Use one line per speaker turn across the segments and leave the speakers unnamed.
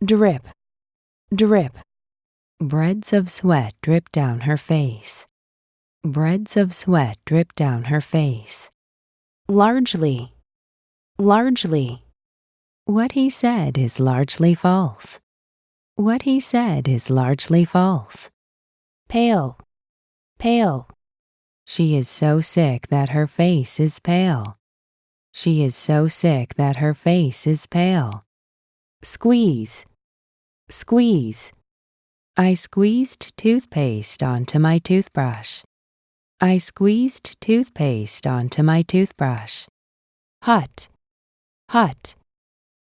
drip, drip. Breads of sweat drip down her face. Breads of sweat drip down her face. Largely, largely. What he said is largely false. What he said is largely false. Pale, pale. She is so sick that her face is pale. She is so sick that her face is pale. Squeeze, squeeze. I squeezed toothpaste onto my toothbrush. I squeezed toothpaste onto my toothbrush. Hut, hut.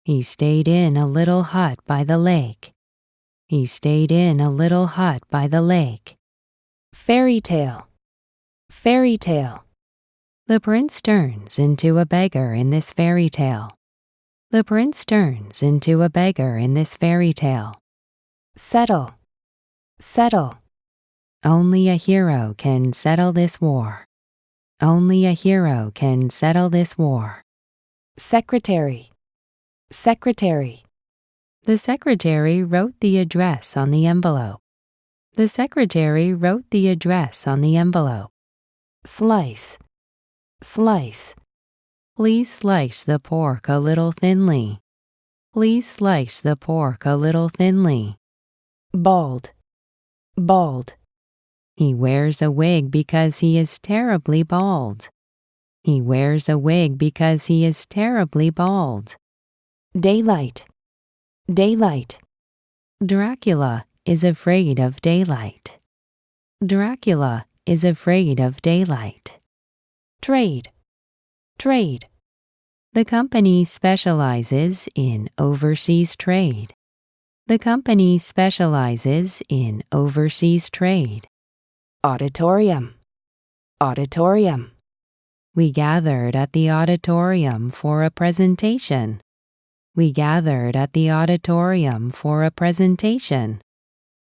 He stayed in a little hut by the lake. He stayed in a little hut by the lake. Fairy tale, fairy tale. The prince turns into a beggar in this fairy tale. The prince turns into a beggar in this fairy tale. Settle, settle. Only a hero can settle this war. Only a hero can settle this war. Secretary, secretary. The secretary wrote the address on the envelope. The secretary wrote the address on the envelope. Slice, slice. Please slice the pork a little thinly. Please slice the pork a little thinly. Bald, bald. He wears a wig because he is terribly bald. He wears a wig because he is terribly bald. Daylight, daylight. Dracula is afraid of daylight. Dracula is afraid of daylight. Trade, trade. The company specializes in overseas trade. The company specializes in overseas trade. Auditorium, auditorium. We gathered at the auditorium for a presentation. We gathered at the auditorium for a presentation.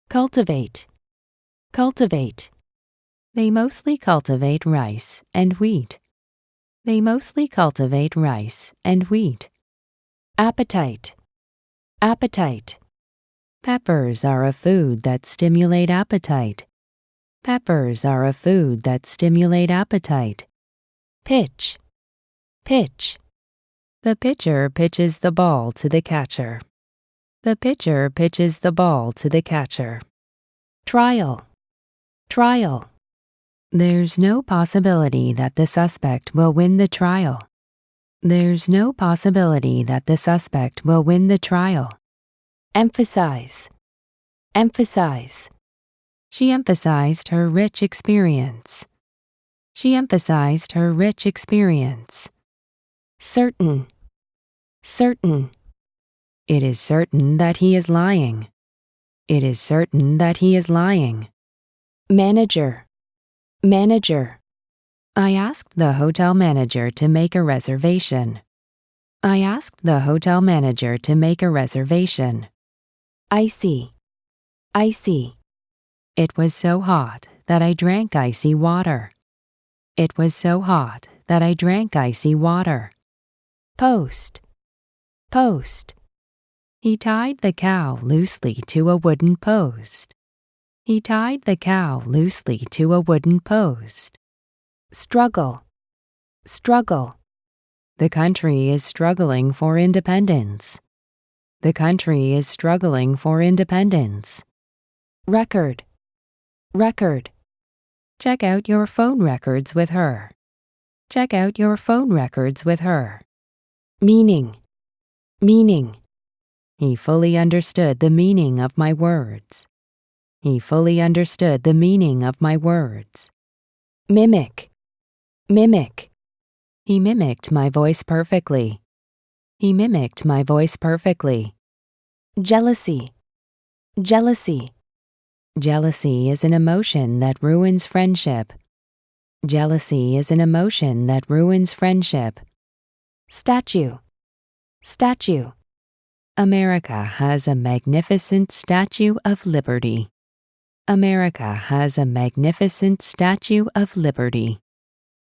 Cultivate, cultivate. They mostly cultivate rice and wheat. They mostly cultivate rice and wheat. Appetite, appetite. Peppers are a food that stimulate appetite. Peppers are a food that stimulate appetite. Pitch, pitch. The pitcher pitches the ball to the catcher. The pitcher pitches the ball to the catcher. Trial, trial. There's no possibility that the suspect will win the trial. There's no possibility that the suspect will win the trial. Emphasize, emphasize. She emphasized her rich experience. She emphasized her rich experience. Certain, certain. It is certain that he is lying. It is certain that he is lying. Manager, manager. I asked the hotel manager to make a reservation. I asked the hotel manager to make a reservation. Icy, icy. It was so hot that I drank icy water. It was so hot that I drank icy water. Post, post. He tied the cow loosely to a wooden post. He tied the cow loosely to a wooden post. Struggle, struggle. The country is struggling for independence. The country is struggling for independence. Record, record. Check out your phone records with her. Check out your phone records with her. Meaning, meaning. He fully understood the meaning of my words. He fully understood the meaning of my words. Mimic, mimic. He mimicked my voice perfectly. He mimicked my voice perfectly. Jealousy, jealousy. Jealousy is an emotion that ruins friendship. Jealousy is an emotion that ruins friendship. Statue, statue. America has a magnificent Statue of Liberty. America has a magnificent Statue of Liberty.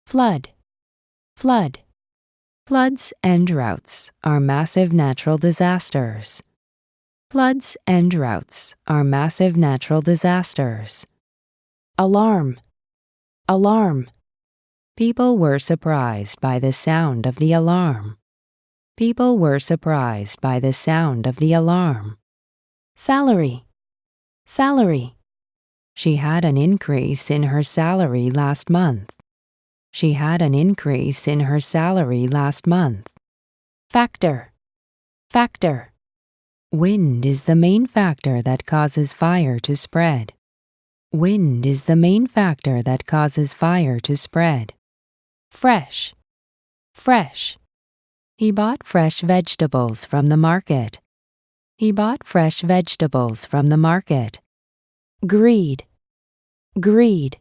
Flood, flood. Floods and droughts are massive natural disasters. Floods and droughts are massive natural disasters. Alarm, alarm. People were surprised by the sound of the alarm. People were surprised by the sound of the alarm. Salary, salary. She had an increase in her salary last month. She had an increase in her salary last month. Factor, factor. Wind is the main factor that causes fire to spread. Wind is the main factor that causes fire to spread. Fresh, fresh. He bought fresh vegetables from the market. He bought fresh vegetables from the market. Greed, greed.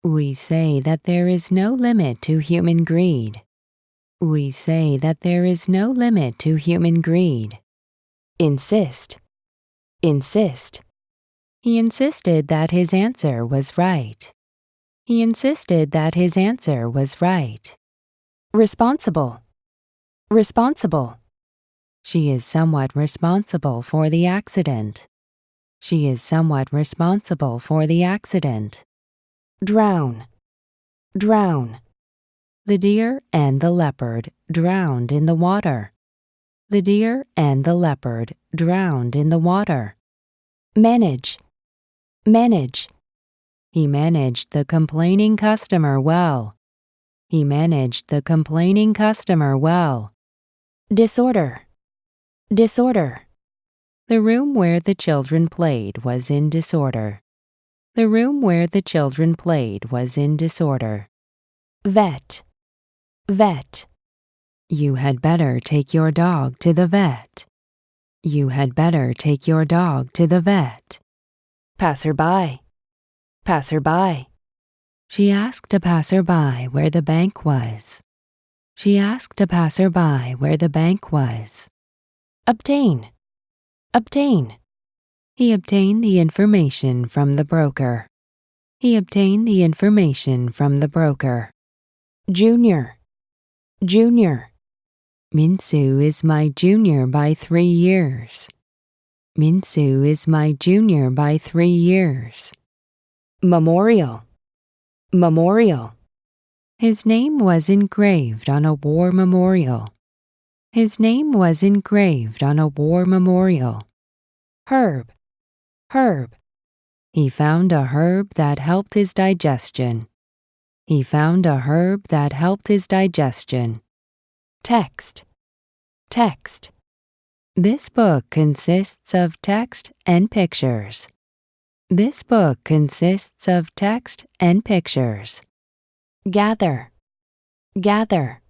We say that there is no limit to human greed. We say that there is no limit to human greed. Insist, insist. He insisted that his answer was right. He insisted that his answer was right. Responsible, responsible. She is somewhat responsible for the accident. She is somewhat responsible for the accident. Drown, drown. The deer and the leopard drowned in the water. The deer and the leopard drowned in the water. Manage, manage. He managed the complaining customer well. He managed the complaining customer well. Disorder, disorder. The room where the children played was in disorder. The room where the children played was in disorder. Vet, vet. You had better take your dog to the vet. You had better take your dog to the vet. Passerby, passerby. She asked a passerby where the bank was. She asked a passerby where the bank was. Obtain, obtain. He obtained the information from the broker. He obtained the information from the broker. Junior, junior. Minsu is my junior by 3 years. Minsu is my junior by 3 years. Memorial, memorial. His name was engraved on a war memorial. His name was engraved on a war memorial. Herb, herb. He found a herb that helped his digestion. He found a herb that helped his digestion. Text, text. This book consists of text and pictures. This book consists of text and pictures. Gather, gather.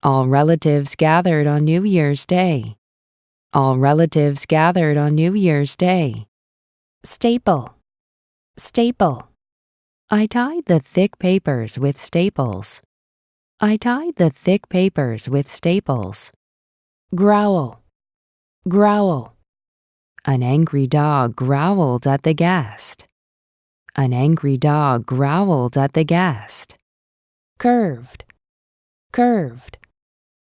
All relatives gathered on New Year's Day. All relatives gathered on New Year's Day. Staple, staple. I tied the thick papers with staples. I tied the thick papers with staples. Growl, growl. An angry dog growled at the guest. An angry dog growled at the guest. Curved, curved.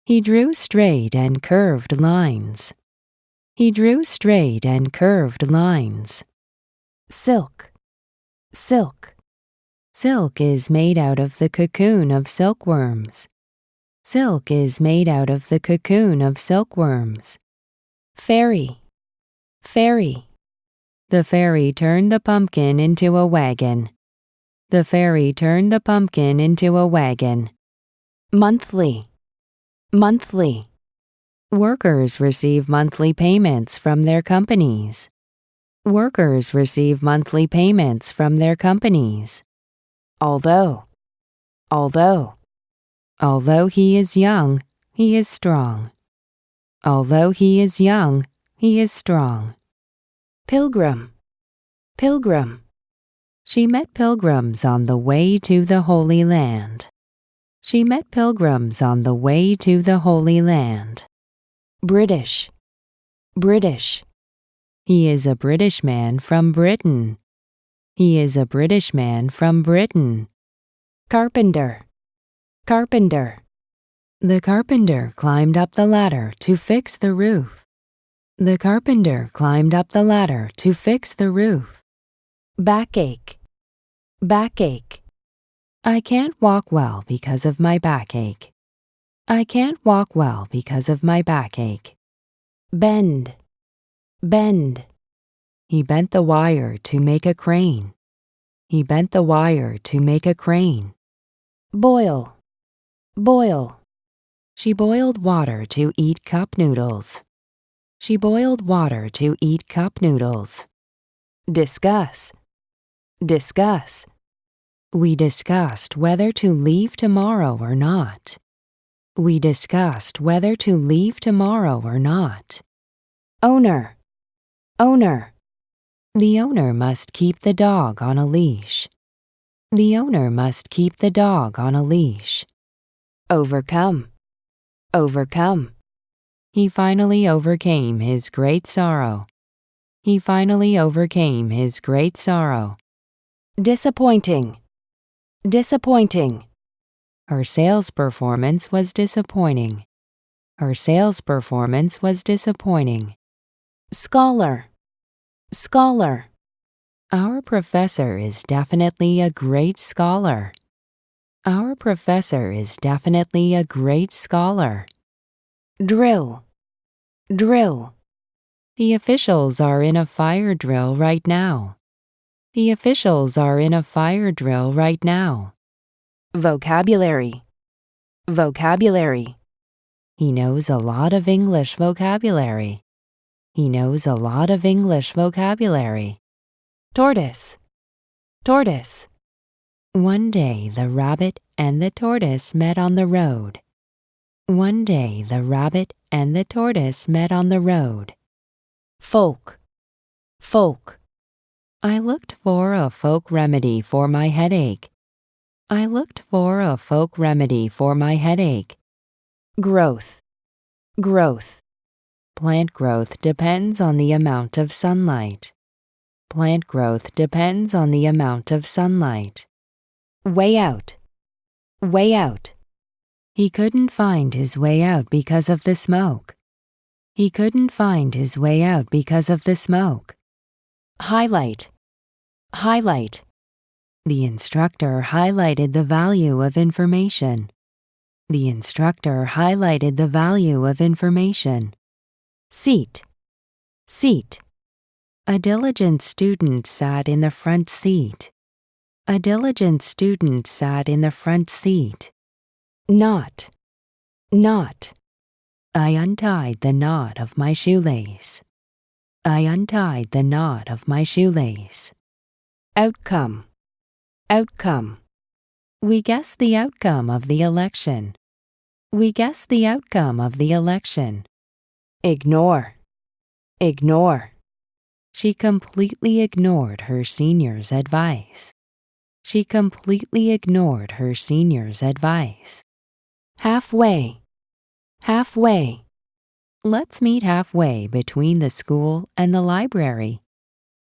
He drew straight and curved lines. He drew straight and curved lines. Silk, silk. Silk is made out of the cocoon of silkworms. Silk is made out of the cocoon of silkworms. Fairy, fairy. The fairy turned the pumpkin into a wagon. The fairy turned the pumpkin into a wagon. Monthly, monthly. Workers receive monthly payments from their companies. Workers receive monthly payments from their companies. Although, although. Although he is young, he is strong. Although he is young, he is strong. Pilgrim, pilgrim. She met pilgrims on the way to the Holy Land. She met pilgrims on the way to the Holy Land. British, British. He is a British man from Britain. He is a British man from Britain. Carpenter, carpenter. The carpenter climbed up the ladder to fix the roof. The carpenter climbed up the ladder to fix the roof. Backache, backache. I can't walk well because of my backache. I can't walk well because of my backache. Bend, bend. He bent the wire to make a crane. He bent the wire to make a crane. Boil, boil. She boiled water to eat cup noodles. She boiled water to eat cup noodles. Discuss, discuss. We discussed whether to leave tomorrow or not. We discussed whether to leave tomorrow or not. Owner, owner. The owner must keep the dog on a leash. The owner must keep the dog on a leash. Overcome, overcome. He finally overcame his great sorrow. He finally overcame his great sorrow. Disappointing, disappointing. Her sales performance was disappointing. Her sales performance was disappointing. Scholar, scholar. Our professor is definitely a great scholar. Our professor is definitely a great scholar. Drill, drill. The officials are in a fire drill right now. The officials are in a fire drill right now. Vocabulary, vocabulary. He knows a lot of English vocabulary. He knows a lot of English vocabulary. Tortoise, tortoise. One day the rabbit and the tortoise met on the road. One day the rabbit and the tortoise met on the road. Folk, folk. I looked for a folk remedy for my headache. I looked for a folk remedy for my headache. Growth, growth. Plant growth depends on the amount of sunlight. Plant growth depends on the amount of sunlight. Way out, way out. He couldn't find his way out because of the smoke. He couldn't find his way out because of the smoke. Highlight, highlight. The instructor highlighted the value of information. The instructor highlighted the value of information. Seat, seat. A diligent student sat in the front seat. A diligent student sat in the front seat. Knot, knot. I untied the knot of my shoelace. I untied the knot of my shoelace. Outcome, outcome. We guessed the outcome of the election. We guessed the outcome of the election. Ignore, ignore. She completely ignored her senior's advice. She completely ignored her senior's advice. Halfway, halfway. Let's meet halfway between the school and the library.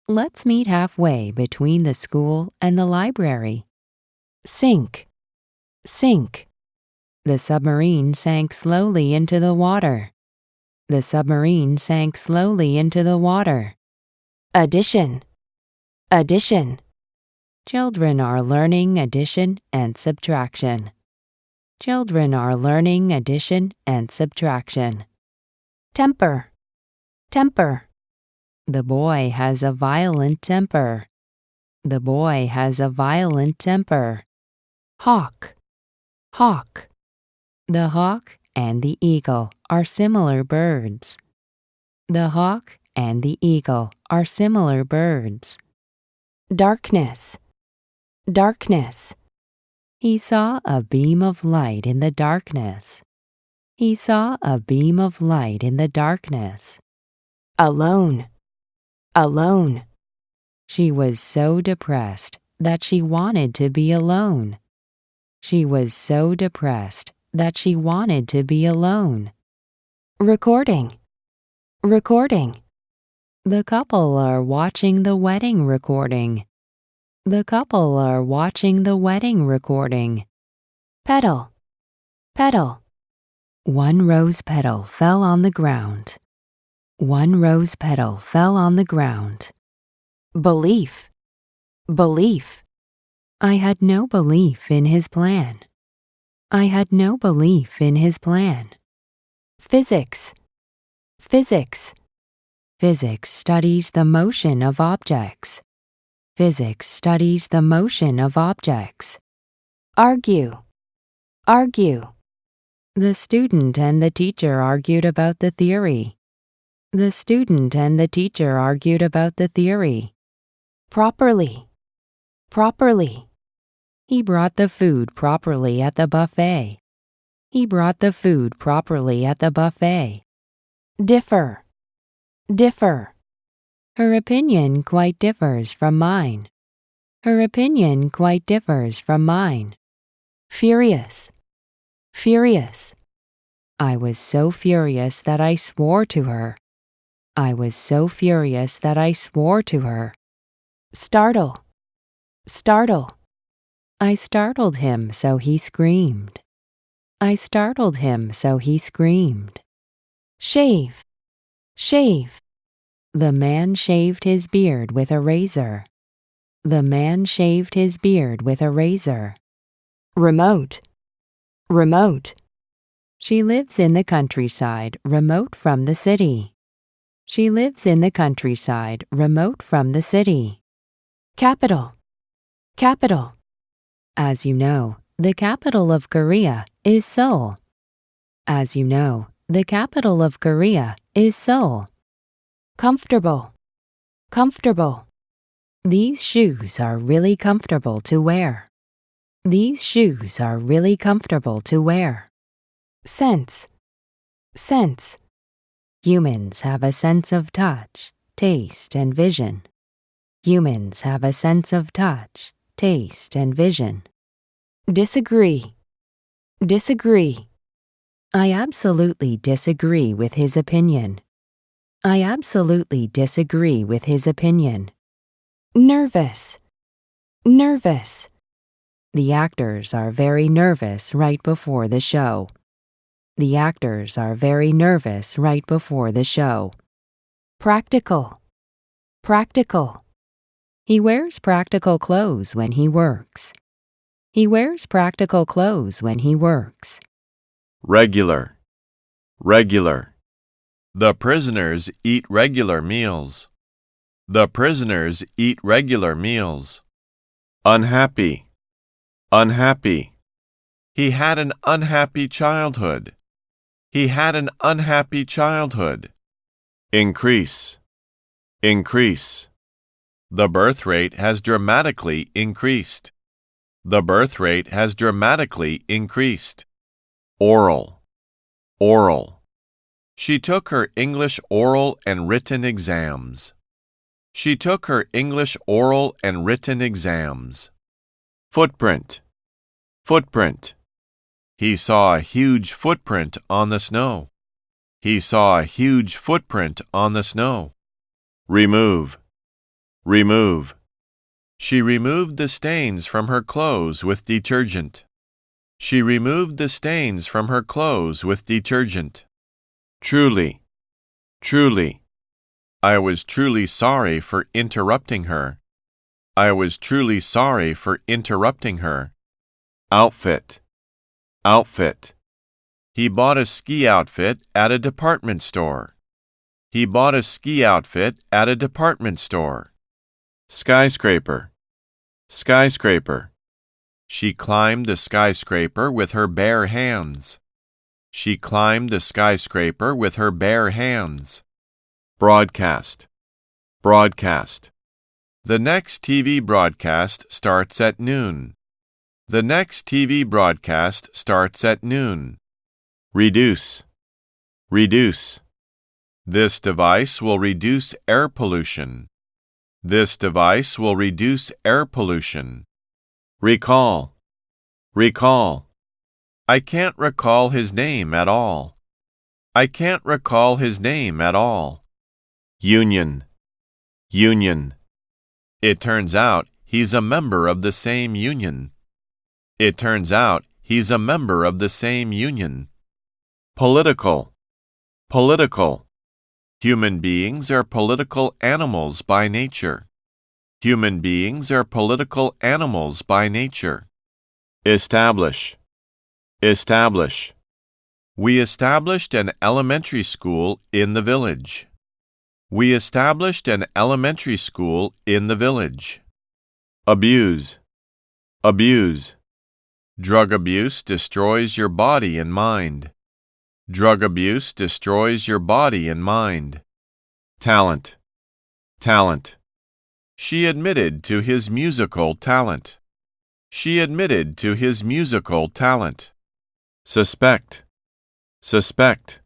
Let's meet halfway between the school and the library. Sink, sink. The submarine sank slowly into the water. The submarine sank slowly into the water. Addition, addition. Children are learning addition and subtraction. Children are learning addition and subtraction. Temper, temper. The boy has a violent temper. The boy has a violent temper. Hawk, hawk. The hawk and the eagle are similar birds. The hawk and the eagle are similar birds. Darkness, darkness. He saw a beam of light in the darkness. He saw a beam of light in the darkness. Alone, alone. She was so depressed that she wanted to be alone. She was so depressed that she wanted to be alone. Recording, recording. The couple are watching the wedding recording. The couple are watching the wedding recording. Petal, petal. One rose petal fell on the ground. One rose petal fell on the ground. Belief. Belief. I had no belief in his plan. I had no belief in his plan. Physics. Physics. Physics studies the motion of objects. Physics studies the motion of objects. Argue. Argue. The student and the teacher argued about the theory. The student and the teacher argued about the theory. Properly. Properly. He brought the food properly at the buffet. He brought the food properly at the buffet. Differ. Differ. Her opinion quite differs from mine. Her opinion quite differs from mine. Furious. Furious. I was so furious that I swore to her. I was so furious that I swore to her. Startle. Startle. I startled him so he screamed. I startled him so he screamed. Shave. Shave. The man shaved his beard with a razor. The man shaved his beard with a razor. Remote. Remote. She lives in the countryside, remote from the city. She lives in the countryside, remote from the city. Capital. Capital. As you know, the capital of Korea is Seoul. As you know, the capital of Korea is Seoul. Comfortable. Comfortable. These shoes are really comfortable to wear. These shoes are really comfortable to wear. Sense. Sense. Humans have a sense of touch, taste, and vision. Humans have a sense of touch, taste, and vision. Disagree. Disagree. I absolutely disagree with his opinion. I absolutely disagree with his opinion. Nervous. Nervous. The actors are very nervous right before the show. The actors are very nervous right before the show. Practical. Practical. He wears practical clothes when he works. He wears practical clothes when he works.
Regular. Regular. The prisoners eat regular meals. The prisoners eat regular meals. Unhappy. Unhappy. He had an unhappy childhood. He had an unhappy childhood. Increase. Increase. The birth rate has dramatically increased. The birth rate has dramatically increased. Oral. Oral. She took her English oral and written exams. She took her English oral and written exams. Footprint. Footprint. He saw a huge footprint on the snow. He saw a huge footprint on the snow. Remove. Remove. She removed the stains from her clothes with detergent. She removed the stains from her clothes with detergent. Truly. Truly. I was truly sorry for interrupting her. I was truly sorry for interrupting her. Outfit. Outfit. He bought a ski outfit at a department store. He bought a ski outfit at a department store. Skyscraper. Skyscraper. She climbed the skyscraper with her bare hands. She climbed the skyscraper with her bare hands. Broadcast. Broadcast. The next TV broadcast starts at noon. The next TV broadcast starts at noon. Reduce. Reduce. This device will reduce air pollution. This device will reduce air pollution. Recall. Recall. I can't recall his name at all. I can't recall his name at all. Union. Union. It turns out he's a member of the same union. It turns out he's a member of the same union. Political. Political. Human beings are political animals by nature. Human beings are political animals by nature. Establish. Establish. We established an elementary school in the village. We established an elementary school in the village. Abuse. Abuse. Drug abuse destroys your body and mind. Drug abuse destroys your body and mind. Talent. Talent. She admitted to his musical talent. She admitted to his musical talent. Suspect. Suspect.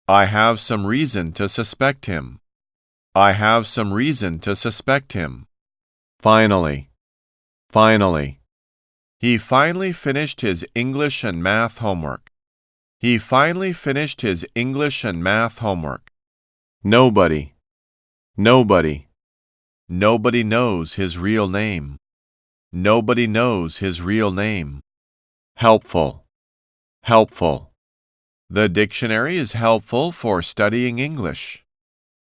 I have some reason to suspect him. I have some reason to suspect him. Finally. Finally. He finally finished his English and math homework. He finally finished his English and math homework. Nobody. Nobody. Nobody knows his real name. Nobody knows his real name. Helpful. Helpful. The dictionary is helpful for studying English.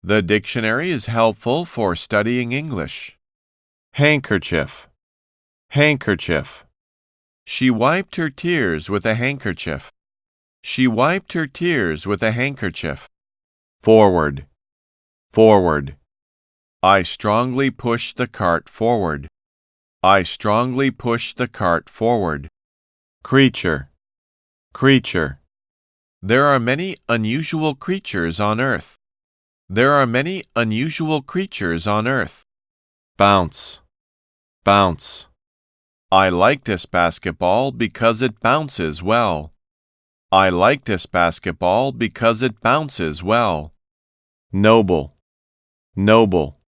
The dictionary is helpful for studying English. Handkerchief. Handkerchief. She wiped her tears with a handkerchief. She wiped her tears with a handkerchief. Forward. Forward. I strongly pushed the cart forward. I strongly pushed the cart forward. Creature. Creature. There are many unusual creatures on earth. There are many unusual creatures on earth. Bounce. Bounce. I like this basketball because it bounces well. I like this basketball because it bounces well. Noble. Noble.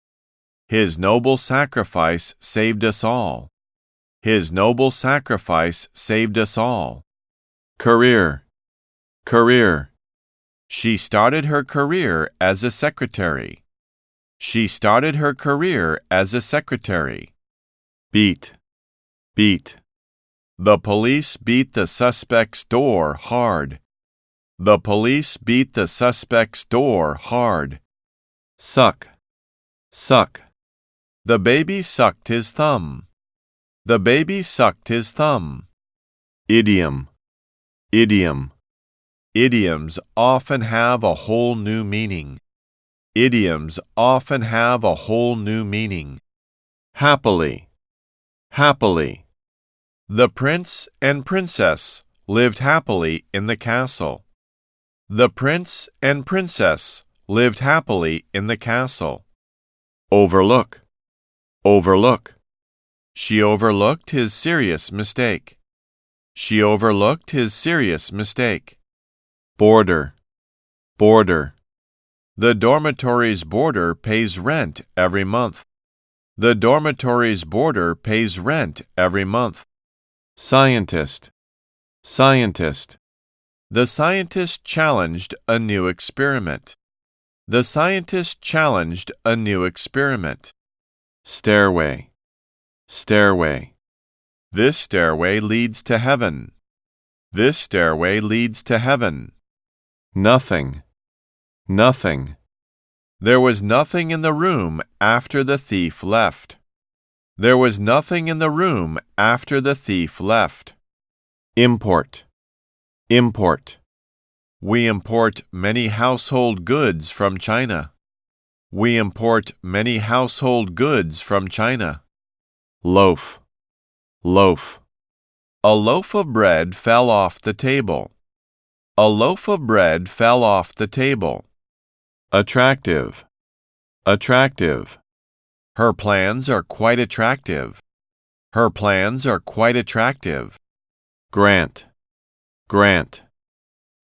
His noble sacrifice saved us all. His noble sacrifice saved us all. Career. Career. She started her career as a secretary. She started her career as a secretary. Beat. Beat. The police beat the suspect's door hard. The police beat the suspect's door hard. Suck. Suck. The baby sucked his thumb. The baby sucked his thumb. Idiom. Idiom. Idioms often have a whole new meaning. Idioms often have a whole new meaning. Happily. Happily. The prince and princess lived happily in the castle. The prince and princess lived happily in the castle. Overlook. Overlook. She overlooked his serious mistake. She overlooked his serious mistake. Boarder. Boarder. The dormitory's boarder pays rent every month. The dormitory's boarder pays rent every month. Scientist. Scientist. The scientist challenged a new experiment. The scientist challenged a new experiment. Stairway. Stairway. This stairway leads to heaven. This stairway leads to heaven. Nothing. Nothing. There was nothing in the room after the thief left. There was nothing in the room after the thief left. Import. Import. We import many household goods from China. We import many household goods from China. Loaf. Loaf. A loaf of bread fell off the table. A loaf of bread fell off the table. Attractive. Attractive. Her plans are quite attractive. Her plans are quite attractive. Grant. Grant.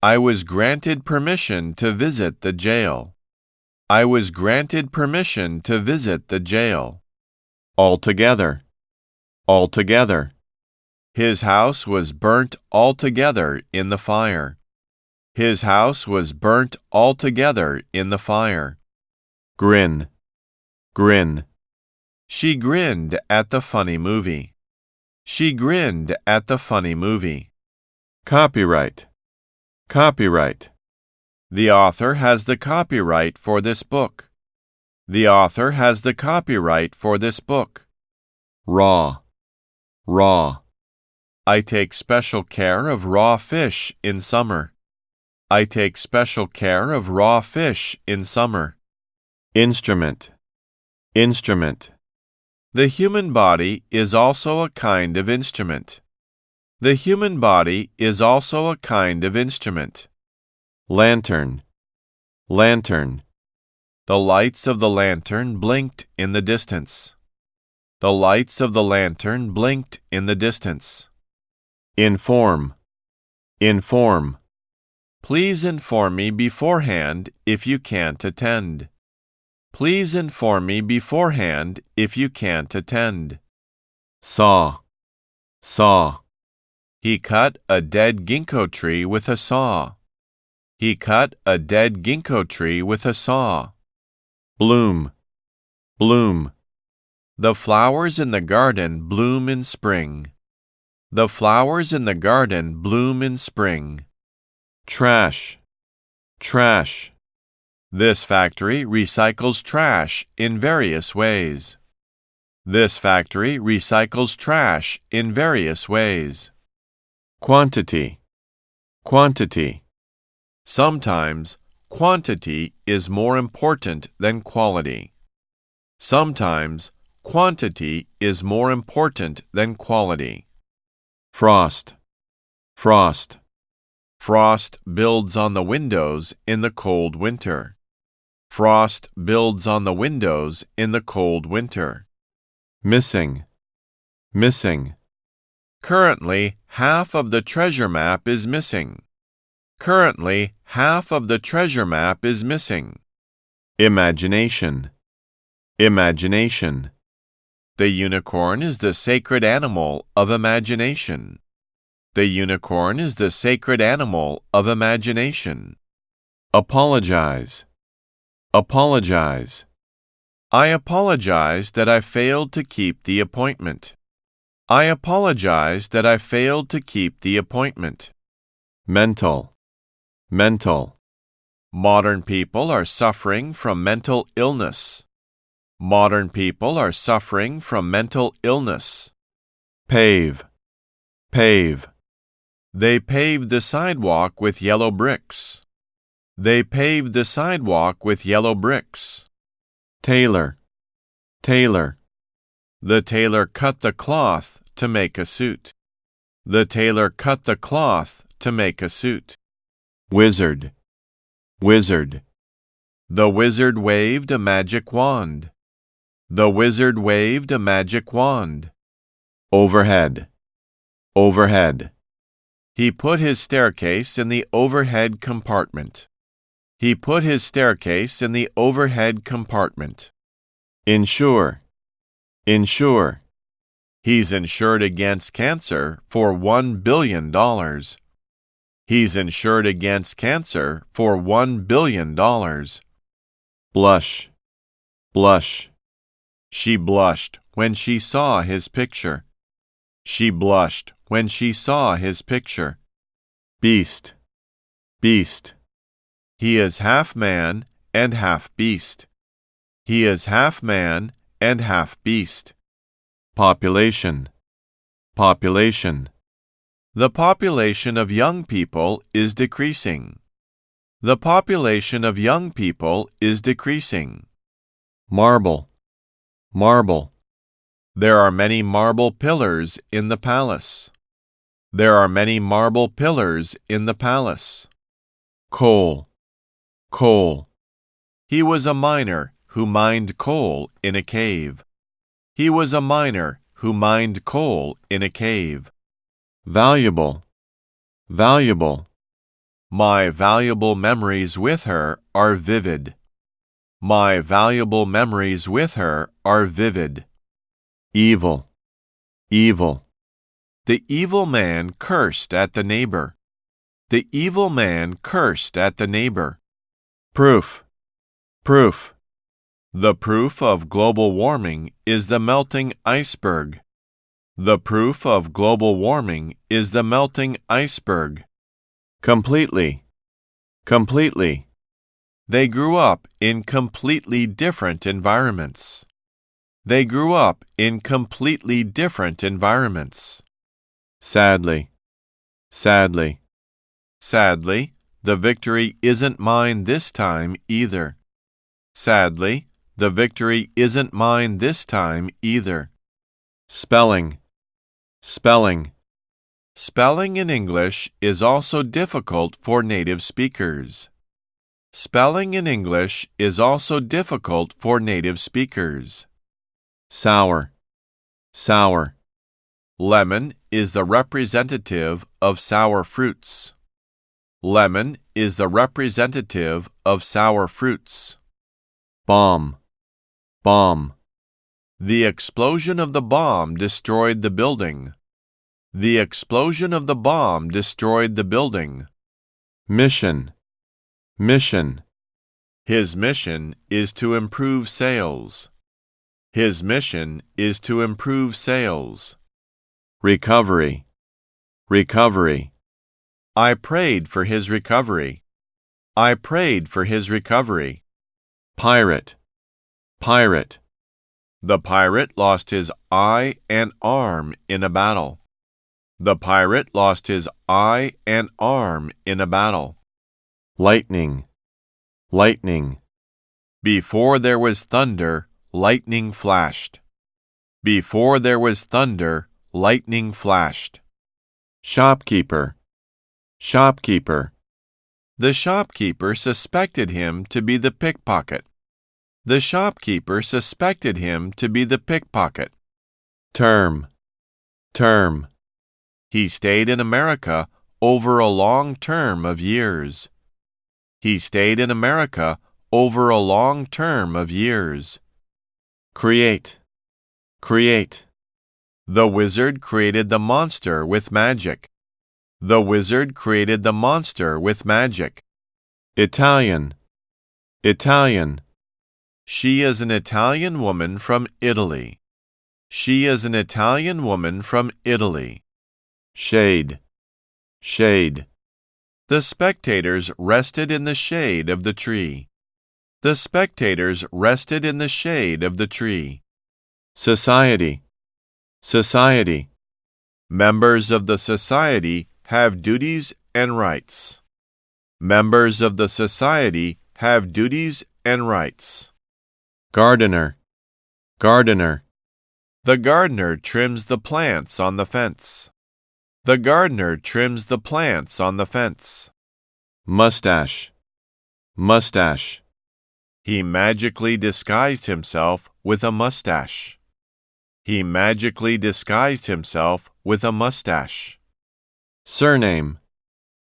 I was granted permission to visit the jail. I was granted permission to visit the jail. Altogether. Altogether. His house was burnt altogether in the fire. His house was burnt altogether in the fire. Grin. Grin. She grinned at the funny movie. She grinned at the funny movie. Copyright. Copyright. The author has the copyright for this book. The author has the copyright for this book. Raw. Raw. I take special care of raw fish in summer. I take special care of raw fish in summer. Instrument. Instrument. The human body is also a kind of instrument. The human body is also a kind of instrument. Lantern. Lantern. The lights of the lantern blinked in the distance. The lights of the lantern blinked in the distance. Inform. Inform. Please inform me beforehand if you can't attend. Please inform me beforehand if you can't attend. Saw. Saw. He cut a dead ginkgo tree with a saw. He cut a dead ginkgo tree with a saw. Bloom. Bloom. The flowers in the garden bloom in spring. The flowers in the garden bloom in spring. Trash. Trash. This factory recycles trash in various ways. This factory recycles trash in various ways. Quantity. Quantity. Sometimes quantity is more important than quality. Sometimes quantity is more important than quality. Frost. Frost. Frost builds on the windows in the cold winter. Frost builds on the windows in the cold winter. Missing. Missing. Currently, half of the treasure map is missing. Currently, half of the treasure map is missing. Imagination. Imagination. The unicorn is the sacred animal of imagination. The unicorn is the sacred animal of imagination. Apologize. Apologize. I apologize that I failed to keep the appointment. I apologize that I failed to keep the appointment. Mental. Mental. Modern people are suffering from mental illness. Modern people are suffering from mental illness. Pave. Pave. They paved the sidewalk with yellow bricks. They paved the sidewalk with yellow bricks. Tailor. Tailor. The tailor cut the cloth to make a suit. The tailor cut the cloth to make a suit. Wizard. Wizard. The wizard waved a magic wand. The wizard waved a magic wand. Overhead. Overhead. He put his staircase in the overhead compartment. He put his staircase in the overhead compartment. Insure. Insure. He's insured against cancer for $1 billion. He's insured against cancer for $1 billion. Blush. Blush. She blushed when she saw his picture. She blushed when she saw his picture. Beast. Beast. He is half man and half beast. He is half man and half beast. Population. Population. The population of young people is decreasing. The population of young people is decreasing. Marble. Marble. There are many marble pillars in the palace. There are many marble pillars in the palace. Coal. Coal. He was a miner who mined coal in a cave. He was a miner who mined coal in a cave. Valuable. Valuable. My valuable memories with her are vivid. My valuable memories with her are vivid. Evil. Evil. The evil man cursed at the neighbor. The evil man cursed at the neighbor. Proof. Proof. The proof of global warming is the melting iceberg. The proof of global warming is the melting iceberg. Completely. Completely. They grew up in completely different environments. They grew up in completely different environments. Sadly. Sadly. Sadly, the victory isn't mine this time either. Sadly, the victory isn't mine this time either. Spelling. Spelling. Spelling in English is also difficult for native speakers. Spelling in English is also difficult for native speakers. Sour. Sour. Lemon is the representative of sour fruits. Lemon is the representative of sour fruits. Bomb. Bomb. The explosion of the bomb destroyed the building. The explosion of the bomb destroyed the building. Mission. Mission. His mission is to improve sales. His mission is to improve sales. Recovery. Recovery. I prayed for his recovery. I prayed for his recovery. Pirate. Pirate. The pirate lost his eye and arm in a battle. The pirate lost his eye and arm in a battle. Lightning. Lightning. Before there was thunder, lightning flashed. Before there was thunder, lightning flashed. Shopkeeper. Shopkeeper. The shopkeeper suspected him to be the pickpocket. The shopkeeper suspected him to be the pickpocket. Term. Term. He stayed in America over a long term of years. He stayed in America over a long term of years. Create. Create. The wizard created the monster with magic. The wizard created the monster with magic. Italian. Italian. She is an Italian woman from Italy. She is an Italian woman from Italy. Shade. Shade. The spectators rested in the shade of the tree. The spectators rested in the shade of the tree. Society. Society. Members of the society have duties and rights. Members of the society have duties and rights. Gardener. Gardener. The gardener trims the plants on the fence. The gardener trims the plants on the fence. Mustache. Mustache. He magically disguised himself with a mustache. He magically disguised himself with a mustache. Surname.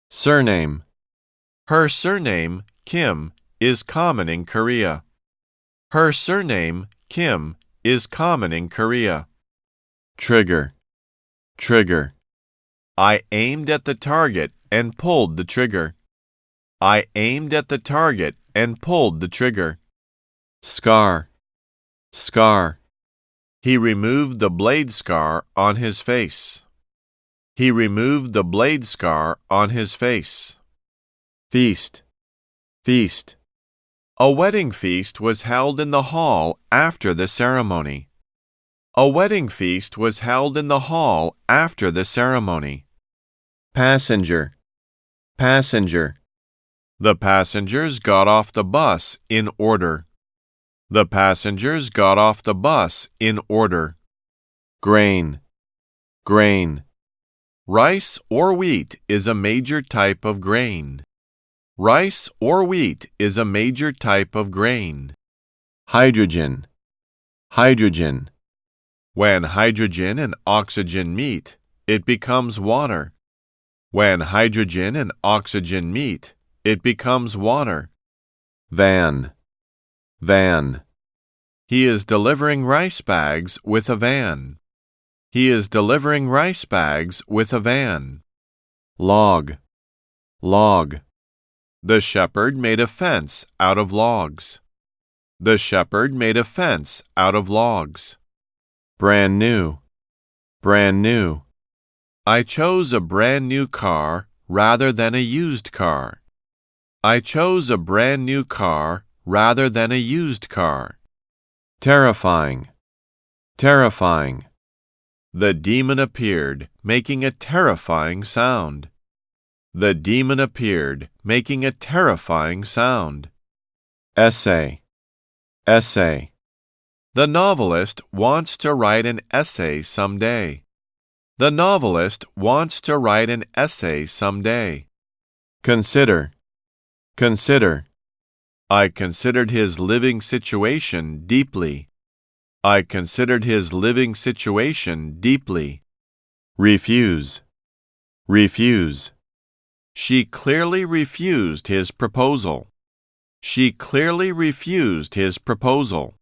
Surname. Her surname, Kim, is common in Korea. Her surname, Kim, is common in Korea. Trigger. Trigger. I aimed at the target and pulled the trigger. I aimed at the target and pulled the trigger. Scar. Scar. He removed the blade scar on his face. He removed the blade scar on his face. Feast. Feast. A wedding feast was held in the hall after the ceremony. A wedding feast was held in the hall after the ceremony. Passenger. Passenger. The passengers got off the bus in order. The passengers got off the bus in order. Grain. Grain. Rice or wheat is a major type of grain. Rice or wheat is a major type of grain. Hydrogen. Hydrogen. When hydrogen and oxygen meet, it becomes water. When hydrogen and oxygen meet, it becomes water. Van. Van. He is delivering rice bags with a van. He is delivering rice bags with a van. Log. Log. The shepherd made a fence out of logs. The shepherd made a fence out of logs. Brand new. Brand new. I chose a brand new car rather than a used car. I chose a brand new car rather than a used car. Terrifying. Terrifying. The demon appeared, making a terrifying sound. The demon appeared, making a terrifying sound. Essay. Essay. The novelist wants to write an essay someday. The novelist wants to write an essay someday. Consider. Consider. I considered his living situation deeply. I considered his living situation deeply. Refuse. Refuse. She clearly refused his proposal. She clearly refused his proposal.